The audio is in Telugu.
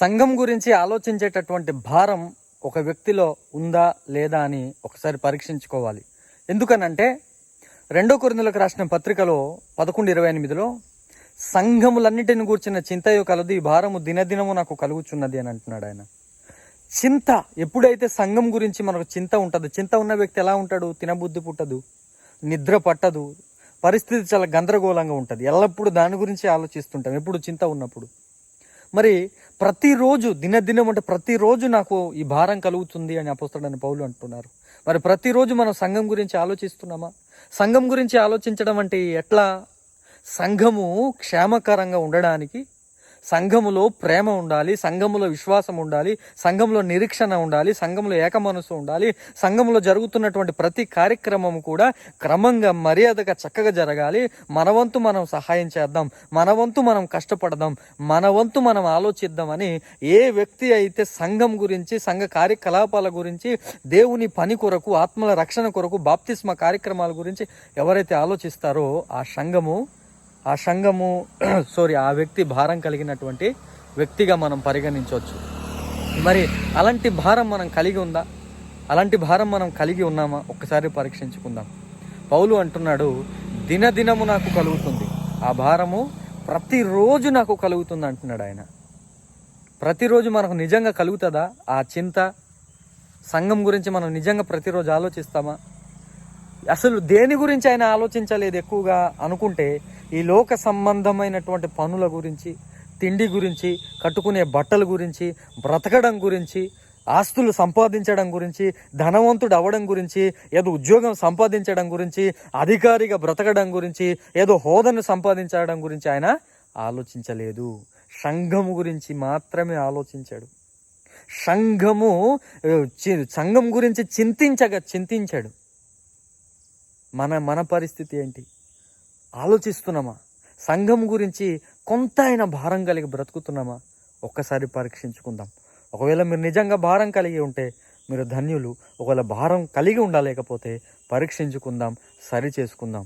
సంఘం గురించి ఆలోచించేటటువంటి భారం ఒక వ్యక్తిలో ఉందా లేదా అని ఒకసారి పరీక్షించుకోవాలి. ఎందుకనంటే 2 కొరింథీయులకు రాసిన పత్రికలో 11:28లో సంఘములన్నిటిని గూర్చిన చింతయు కలదు, ఈ భారము దినదినము నాకు కలుగుచున్నది అని అంటున్నాడు ఆయన. చింత ఎప్పుడైతే సంఘం గురించి మనకు చింత ఉంటుంది, చింత ఉన్న వ్యక్తి ఎలా ఉంటాడు? తినబుద్ధి పుట్టదు, నిద్ర పట్టదు, పరిస్థితి చాలా గందరగోళంగా ఉంటుంది. ఎల్లప్పుడూ దాని గురించి ఆలోచిస్తుంటాం ఎప్పుడు చింత ఉన్నప్పుడు. మరి ప్రతిరోజు దినదినం అంటే ప్రతిరోజు నాకు ఈ భారం కలుగుతుంది అని అపోస్తలుడైన పౌలు అంటున్నారు. మరి ప్రతిరోజు మనం సంఘం గురించి ఆలోచిస్తున్నామా? సంఘం గురించి ఆలోచించడం అంటే ఎట్లా? సంఘము క్షేమకరంగా ఉండడానికి సంఘములో ప్రేమ ఉండాలి, సంఘములో విశ్వాసం ఉండాలి, సంఘంలో నిరీక్షణ ఉండాలి, సంఘంలో ఏకమనస్సు ఉండాలి. సంఘంలో జరుగుతున్నటువంటి ప్రతి కార్యక్రమం కూడా క్రమంగా మర్యాదగా చక్కగా జరగాలి. మన వంతు మనం సహాయం చేద్దాం, మన వంతు మనం కష్టపడదాం, మన వంతు మనం ఆలోచిద్దామని ఏ వ్యక్తి అయితే సంఘం గురించి, సంఘ కార్యకలాపాల గురించి, దేవుని పని కొరకు, ఆత్మల రక్షణ కొరకు, బాప్తిస్మ కార్యక్రమాల గురించి ఎవరైతే ఆలోచిస్తారో ఆ వ్యక్తి భారం కలిగినటువంటి వ్యక్తిగా మనం పరిగణించవచ్చు. మరి అలాంటి భారం మనం కలిగి ఉందా? అలాంటి భారం మనం కలిగి ఉన్నామా? ఒక్కసారి పరీక్షించుకుందాం. పౌలు అంటున్నాడు, దినదినము నాకు కలుగుతుంది, ఆ భారము ప్రతిరోజు నాకు కలుగుతుంది అంటున్నాడు ఆయన. ప్రతిరోజు మనకు నిజంగా కలుగుతుందా ఆ చింత? సంఘం గురించి మనం నిజంగా ప్రతిరోజు ఆలోచిస్తామా? అసలు దేని గురించి ఆయన ఆలోచించలేదు ఎక్కువగా అనుకుంటే, ఈ లోక సంబంధమైనటువంటి పనుల గురించి, తిండి గురించి, కట్టుకునే బట్టల గురించి, బ్రతకడం గురించి, ఆస్తులు సంపాదించడం గురించి, ధనవంతుడు అవ్వడం గురించి, ఏదో ఉద్యోగం సంపాదించడం గురించి, అధికారిగా బ్రతకడం గురించి, ఏదో హోదాను సంపాదించడం గురించి ఆయన ఆలోచించలేదు. సంఘము గురించి మాత్రమే ఆలోచించాడు. సంఘం గురించి చింతించాడు. మన పరిస్థితి ఏంటి? ఆలోచిస్తున్నామా? సంఘం గురించి కొంత అయినా భారం కలిగి బ్రతుకుతున్నామా? ఒక్కసారి పరీక్షించుకుందాం. ఒకవేళ మీరు నిజంగా భారం కలిగి ఉంటే మీరు ధన్యులు. ఒకవేళ భారం కలిగి ఉండలేకపోతే పరీక్షించుకుందాం, సరి చేసుకుందాం.